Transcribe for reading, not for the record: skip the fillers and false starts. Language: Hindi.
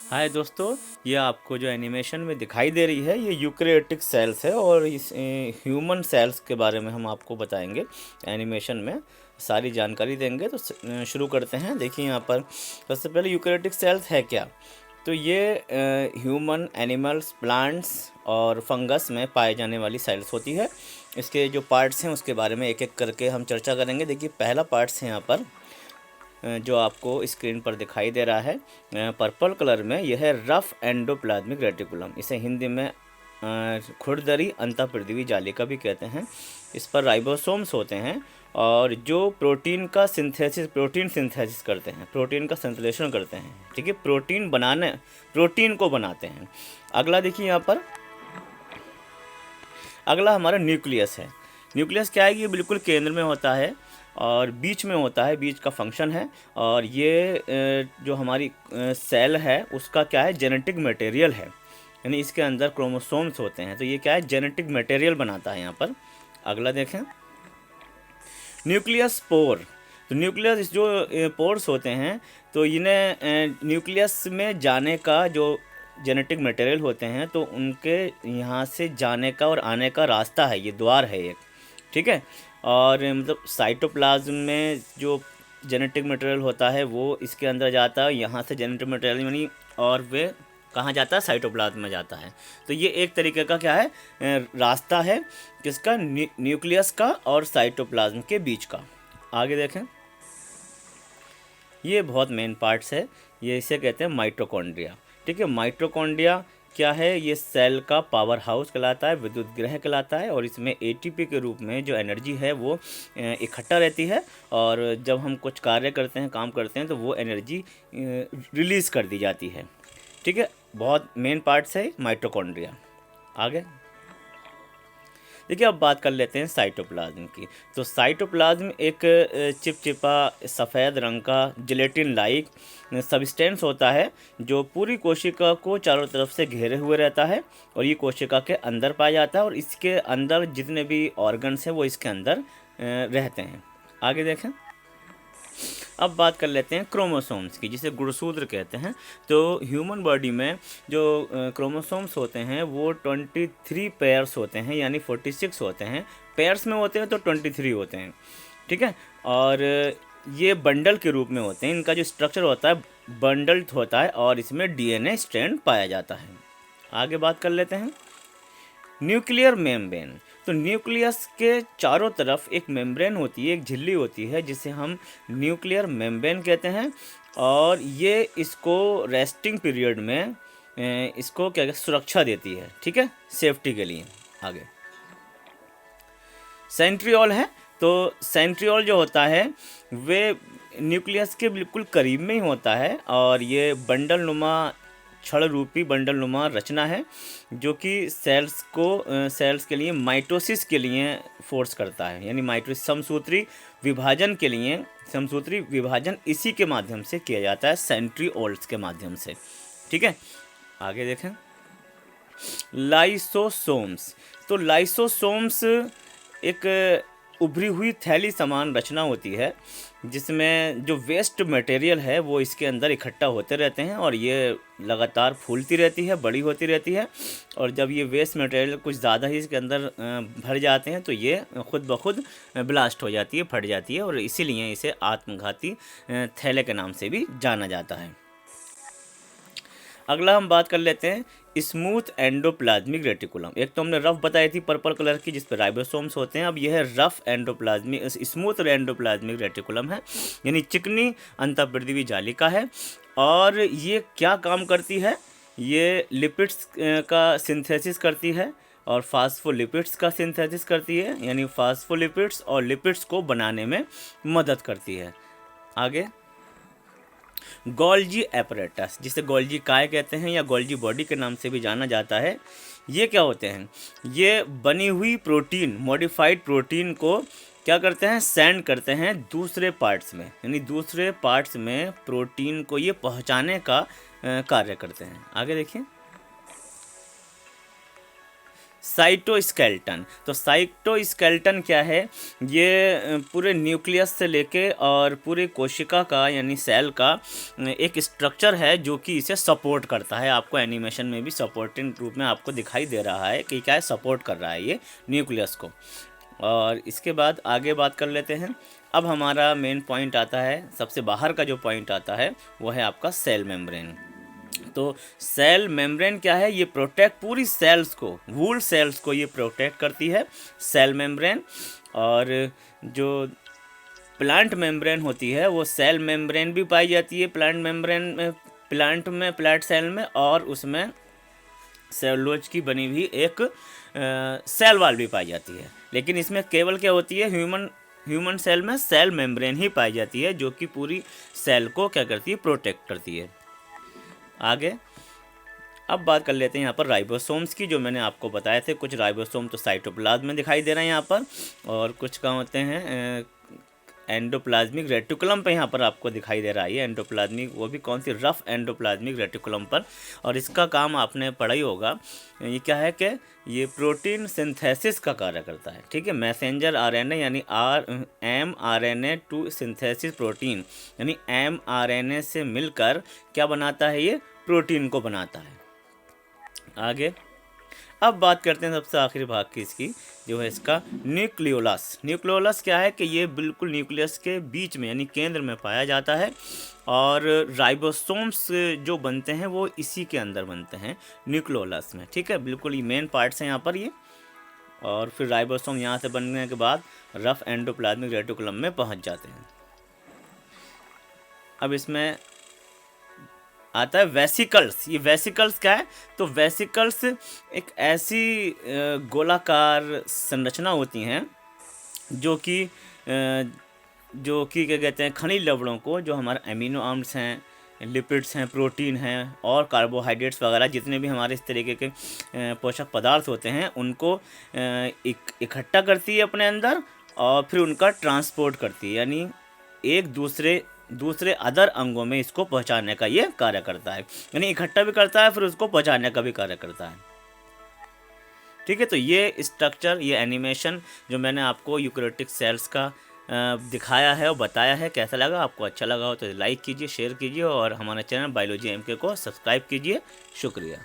हाय दोस्तों, ये आपको जो एनिमेशन में दिखाई दे रही है ये यूकेरियोटिक सेल्स है और इस ह्यूमन सेल्स के बारे में हम आपको बताएंगे। एनिमेशन में सारी जानकारी देंगे। तो शुरू करते हैं। देखिए यहाँ पर सबसे पहले यूकेरियोटिक सेल्स है क्या। तो ये ह्यूमन, एनिमल्स, प्लांट्स और फंगस में पाए जाने वाली सेल्स होती है। इसके जो पार्ट्स हैं उसके बारे में एक एक करके हम चर्चा करेंगे। देखिए पहला पार्ट्स है यहाँ पर जो आपको स्क्रीन पर दिखाई दे रहा है पर्पल कलर में, यह है रफ एंडोप्लाज्मिक रेटिकुलम। इसे हिंदी में खुरदरी अंतःपृथ्वी जालिका भी कहते हैं। इस पर राइबोसोम्स होते हैं और जो प्रोटीन सिंथेसिस करते हैं, प्रोटीन का संश्लेषण करते हैं। ठीक है, प्रोटीन को बनाते हैं। अगला देखिए यहाँ पर, अगला हमारा न्यूक्लियस है। न्यूक्लियस क्या है, ये बिल्कुल केंद्र में होता है और बीच में होता है, बीच का फंक्शन है। और ये जो हमारी सेल है उसका क्या है, जेनेटिक मटेरियल है। यानी इसके अंदर क्रोमोसोम्स होते हैं, तो ये क्या है, जेनेटिक मटेरियल बनाता है यहाँ पर। अगला देखें, न्यूक्लियस पोर। तो न्यूक्लियस जो पोर्स होते हैं, तो इन्हें न्यूक्लियस में जाने का जो जेनेटिक मटेरियल होते हैं, तो उनके यहाँ से जाने का और आने का रास्ता है, ये द्वार है एक। ठीक है, और मतलब साइटोप्लाज्म में जो जेनेटिक मटेरियल होता है वो इसके अंदर जाता है, यहाँ से जेनेटिक मटेरियल यानी, और वे कहाँ जाता है, साइटोप्लाज्म में जाता है। तो ये एक तरीके का क्या है, रास्ता है किसका, न्यूक्लियस का और साइटोप्लाज्म के बीच का। आगे देखें, ये बहुत मेन पार्ट्स है, ये इसे कहते हैं माइटोकॉन्ड्रिया। ठीक है, माइटोकॉन्ड्रिया क्या है, ये सेल का पावर हाउस कहलाता है, विद्युत गृह कहलाता है। और इसमें एटीपी के रूप में जो एनर्जी है वो इकट्ठा रहती है, और जब हम कुछ कार्य करते हैं, काम करते हैं, तो वो एनर्जी रिलीज़ कर दी जाती है। ठीक है, बहुत मेन पार्ट्स है माइटोकॉन्ड्रिया। आगे देखिए, अब बात कर लेते हैं साइटोप्लाज्म की। तो साइटोप्लाज्म एक चिपचिपा सफ़ेद रंग का जिलेटिन लाइक सब्सटेंस होता है जो पूरी कोशिका को चारों तरफ से घेरे हुए रहता है, और ये कोशिका के अंदर पाया जाता है, और इसके अंदर जितने भी ऑर्गन्स हैं वो इसके अंदर रहते हैं। आगे देखें, अब बात कर लेते हैं क्रोमोसोम्स की, जिसे गुणसूत्र कहते हैं। तो ह्यूमन बॉडी में जो क्रोमोसोम्स होते हैं वो 23 पेयर्स होते हैं, यानी 46 होते हैं। पेयर्स में होते हैं तो 23 होते हैं। ठीक है, और ये बंडल के रूप में होते हैं। इनका जो स्ट्रक्चर होता है बंडल्ड होता है, और इसमें डीएनए स्ट्रैंड पाया जाता है। आगे बात कर लेते हैं न्यूक्लियर मेम्ब्रेन। तो न्यूक्लियस के चारों तरफ एक मेम्ब्रेन होती है, एक झिल्ली होती है, जिसे हम न्यूक्लियर मेम्ब्रेन कहते हैं। और ये इसको रेस्टिंग पीरियड में इसको क्या कहते, सुरक्षा देती है। ठीक है, सेफ्टी के लिए। आगे सेंट्रियोल है। तो सेंट्रियोल जो होता है वे न्यूक्लियस के बिल्कुल करीब में ही होता है, और ये बंडल नुमा, छड़ रूपी बंडल नुमा रचना है जो कि सेल्स के लिए माइटोसिस के लिए फोर्स करता है। यानी माइटोसिस, समसूत्री विभाजन इसी के माध्यम से किया जाता है, सेंट्रियोल्स के माध्यम से। ठीक है, आगे देखें लाइसोसोम्स। तो लाइसोसोम्स एक उभरी हुई थैली समान रचना होती है, जिसमें जो वेस्ट मटेरियल है वो इसके अंदर इकट्ठा होते रहते हैं, और ये लगातार फूलती रहती है, बड़ी होती रहती है। और जब ये वेस्ट मटेरियल कुछ ज़्यादा ही इसके अंदर भर जाते हैं, तो ये खुद ब खुद ब्लास्ट हो जाती है, फट जाती है, और इसीलिए इसे आत्मघाती थैले के नाम से भी जाना जाता है। अगला हम बात कर लेते हैं स्मूथ एंडोप्लाज्मिक रेटिकुलम। एक तो हमने रफ बताई थी पर्पल कलर की, जिस पर राइबोसोम्स होते हैं। अब यह है rough endoplasmic, smooth endoplasmic reticulum है, यानी चिकनी अंतःपृथ्वी जालिका है। और ये क्या काम करती है, ये लिपिड्स का सिंथेसिस करती है, और फास्फोलिपिड्स का सिंथेसिस करती है, यानी फास्फोलिपिड्स और लिपिड्स को बनाने में मदद करती है। आगे गोल्जी एपरेटस, जिसे गोल्जी काय कहते हैं या गोल्जी बॉडी के नाम से भी जाना जाता है। ये क्या होते हैं, ये बनी हुई प्रोटीन, मॉडिफाइड प्रोटीन को क्या करते हैं, सेंड करते हैं दूसरे पार्ट्स में, यानी दूसरे पार्ट्स में प्रोटीन को ये पहुंचाने का कार्य करते हैं। आगे देखिए साइटोस्केलेटन। तो साइटोस्केलेटन क्या है? ये पूरे न्यूक्लियस से लेके और पूरे कोशिका का यानी सेल का एक स्ट्रक्चर है जो कि इसे सपोर्ट करता है। आपको एनिमेशन में भी सपोर्टिंग रूप में आपको दिखाई दे रहा है कि क्या है, सपोर्ट कर रहा है ये न्यूक्लियस को। और इसके बाद आगे बात कर लेते हैं। अब हमारा मेन पॉइंट आता है, सबसे बाहर का जो पॉइंट आता है वो है आपका सेल मेम्ब्रेन। तो सेल मेम्ब्रेन क्या है? ये प्रोटेक्ट पूरी सेल्स को, वूल सेल्स को ये प्रोटेक्ट करती है सेल मेम्ब्रेन। और जो प्लांट मेम्ब्रेन होती है वो सेल मेम्ब्रेन भी पाई जाती है प्लांट मेम्ब्रेन में, प्लांट सेल में, और उसमें सेलुलोज की बनी हुई एक सेल वॉल भी पाई जाती है। लेकिन इसमें केवल क्या होती है, ह्यूमन सेल में सेल मेम्ब्रेन ही पाई जाती है जो कि पूरी सेल को क्या करती है, प्रोटेक्ट करती है। आगे अब बात कर लेते हैं यहाँ पर राइबोसोम्स की, जो मैंने आपको बताए थे। कुछ राइबोसोम तो साइटोप्लाज्म में दिखाई दे रहे हैं यहाँ पर, और कुछ कहाँ होते हैं एंडोप्लाज्मिक रेटिकुलम पे यहाँ पर आपको दिखाई दे रहा है। एंडोप्लाज्मिक, वो भी कौन सी, रफ एंडोप्लाज्मिक रेटिकुलम पर। और इसका काम आपने पढ़ा ही होगा। ये क्या है कि ये प्रोटीन सिंथेसिस का कार्य करता है। ठीक है, मैसेंजर आरएनए यानी mRNA टू सिंथेसिस प्रोटीन, यानी mRNA से मिलकर क्या बनाता है, ये प्रोटीन को बनाता है। आगे अब बात करते हैं सबसे आखिरी भाग की, इसकी जो है इसका न्यूक्लियोलस। न्यूक्लियोलस क्या है कि ये बिल्कुल न्यूक्लियस के बीच में यानी केंद्र में पाया जाता है। और राइबोसोम्स जो बनते हैं वो इसी के अंदर बनते हैं, न्यूक्लियोलस में। ठीक है, बिल्कुल ये मेन पार्ट्स हैं यहाँ पर ये। और फिर राइबोसोम यहाँ से बनने के बाद रफ एंडोप्लाज्मिक रेटिकुलम में पहुँच जाते हैं। अब इसमें आता है वेसिकल्स। ये वेसिकल्स क्या है? तो वेसिकल्स एक ऐसी गोलाकार संरचना होती हैं जो कि क्या कहते हैं, खनिज लवणों को, जो हमारे अमीनो एसिड्स हैं, लिपिड्स हैं, प्रोटीन हैं और कार्बोहाइड्रेट्स वगैरह जितने भी हमारे इस तरीके के पोषक पदार्थ होते हैं, उनको इकट्ठा करती है अपने अंदर और फिर उनका ट्रांसपोर्ट करती है, यानी एक दूसरे अदर अंगों में इसको पहुंचाने का ये कार्य करता है। यानी इकट्ठा भी करता है, फिर उसको पहुंचाने का भी कार्य करता है। ठीक है, तो ये स्ट्रक्चर, ये एनिमेशन जो मैंने आपको यूकैरियोटिक सेल्स का दिखाया है और बताया है, कैसा लगा? आपको अच्छा लगा हो तो लाइक कीजिए, शेयर कीजिए और हमारे चैनल बायोलॉजी MK को सब्सक्राइब कीजिए। शुक्रिया।